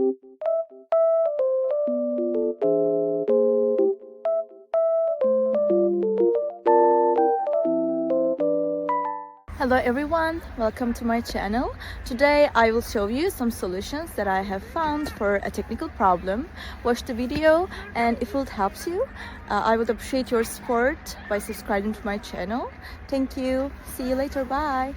Hello everyone, welcome to my channel. Today I will show you some solutions that I have found for a technical problem. Watch the video, and if it helps you, I would appreciate your support by subscribing to my channel. Thank you. See you later. Bye.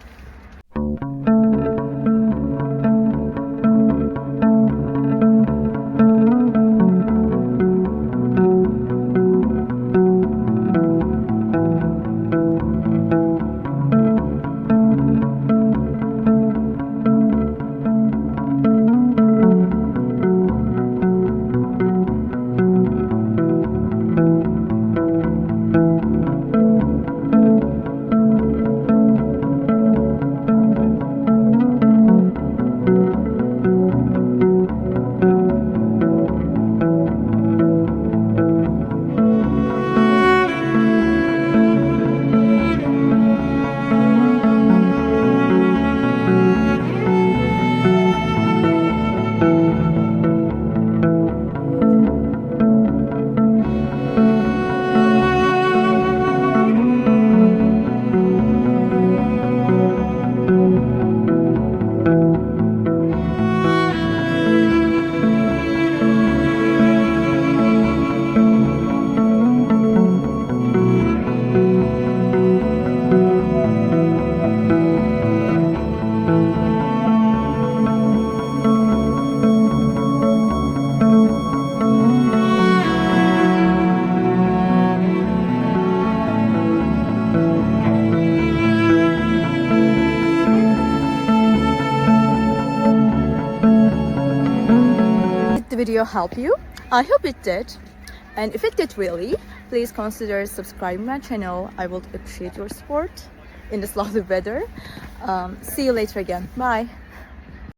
The video help you? I hope it did, and if it did really, please consider subscribing my channel. I would appreciate your support in this lovely weather. See you later again. Bye.